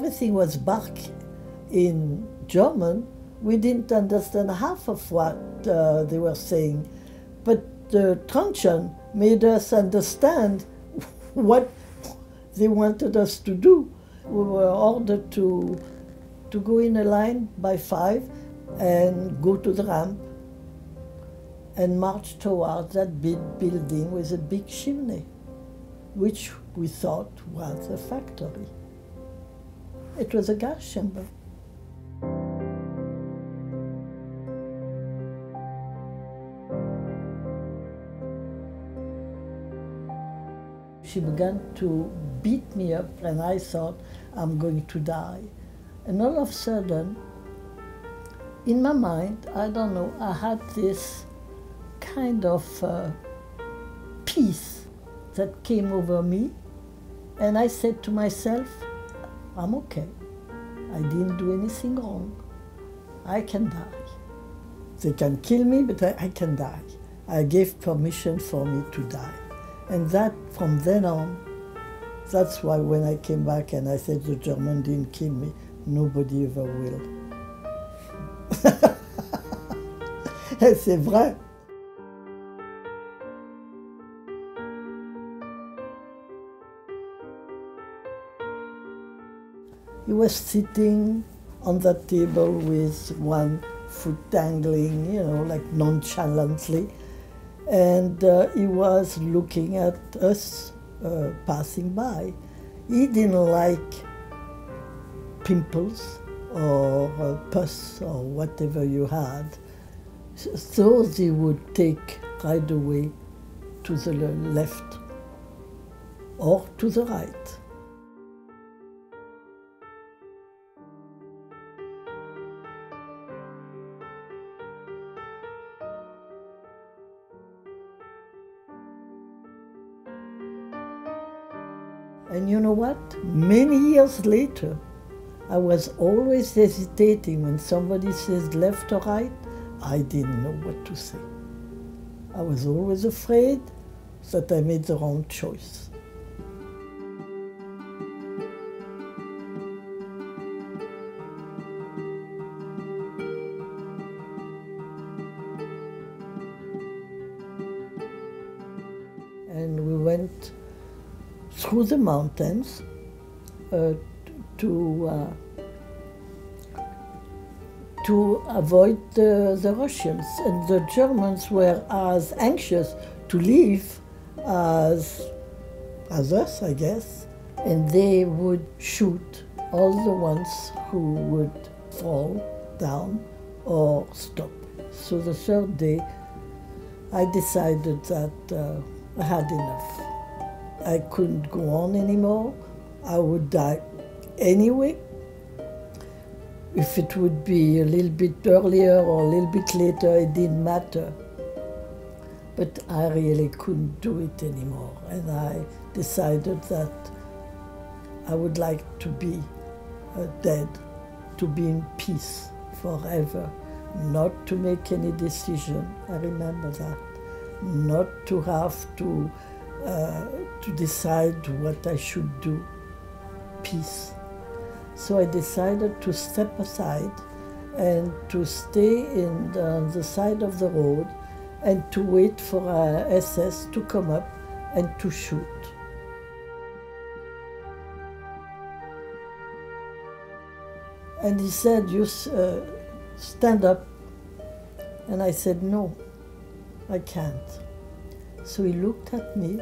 everything was bark in German, we didn't understand half of what they were saying. But the truncheon made us understand what they wanted us to do. We were ordered to go in a line by 5 and go to the ramp and march towards that big building with a big chimney, which we thought was a factory. It was a gas chamber. She began to beat me up, and I thought, I'm going to die. And all of a sudden, in my mind, I don't know, I had this kind of peace that came over me, and I said to myself, I'm okay. I didn't do anything wrong. I can die. They can kill me, but I can die. I gave permission for me to die. And that, from then on, that's why when I came back and I said the German didn't kill me, nobody ever will. C'est vrai. He was sitting on that table with one foot dangling, you know, like nonchalantly. And he was looking at us passing by. He didn't like pimples or pus or whatever you had. So he would take right away to the left or to the right. And you know what? Many years later, I was always hesitating when somebody says left or right. I didn't know what to say. I was always afraid that I made the wrong choice. And we went through the mountains to avoid the Russians. And the Germans were as anxious to leave as us, I guess. And they would shoot all the ones who would fall down or stop. So the third day, I decided that I had enough. I couldn't go on anymore. I would die anyway. If it would be a little bit earlier or a little bit later, it didn't matter. But I really couldn't do it anymore. And I decided that I would like to be dead, to be in peace forever, not to make any decision. I remember that. Not to have to decide what I should do. Peace. So I decided to step aside and to stay on the side of the road and to wait for SS to come up and to shoot. And he said, you stand up. And I said, no, I can't. So he looked at me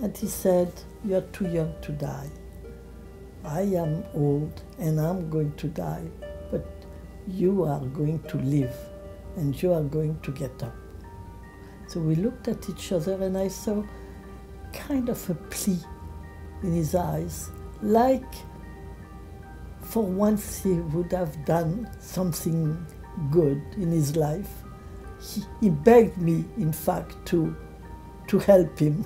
and he said, you're too young to die. I am old and I'm going to die, but you are going to live and you are going to get up. So we looked at each other and I saw kind of a plea in his eyes, like for once he would have done something good in his life. He begged me, in fact, to help him.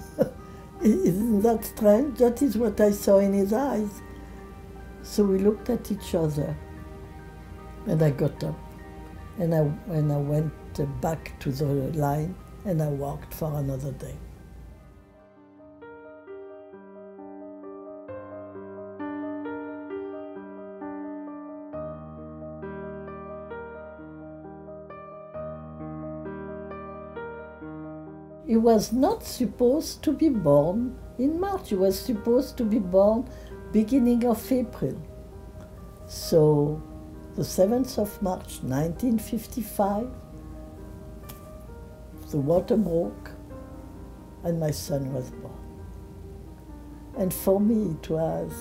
Isn't that strange? That is what I saw in his eyes. So we looked at each other, and I got up, and I went back to the line, and I walked for another day. He was not supposed to be born in March. He was supposed to be born beginning of April. So the 7th of March 1955, the water broke and my son was born. And for me it was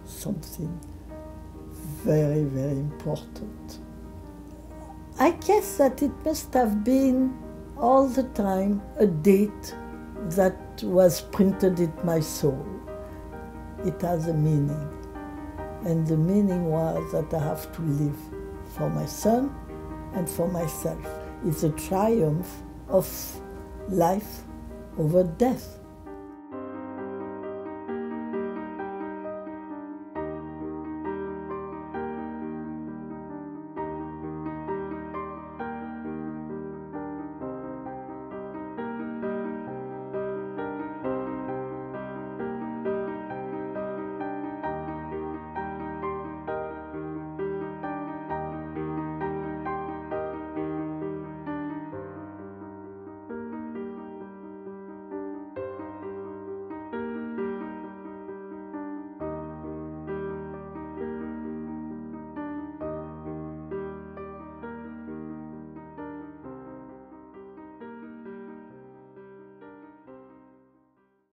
something very, very important. I guess that it must have been all the time a date that was printed in my soul. It has a meaning. And the meaning was that I have to live for my son and for myself. It's a triumph of life over death.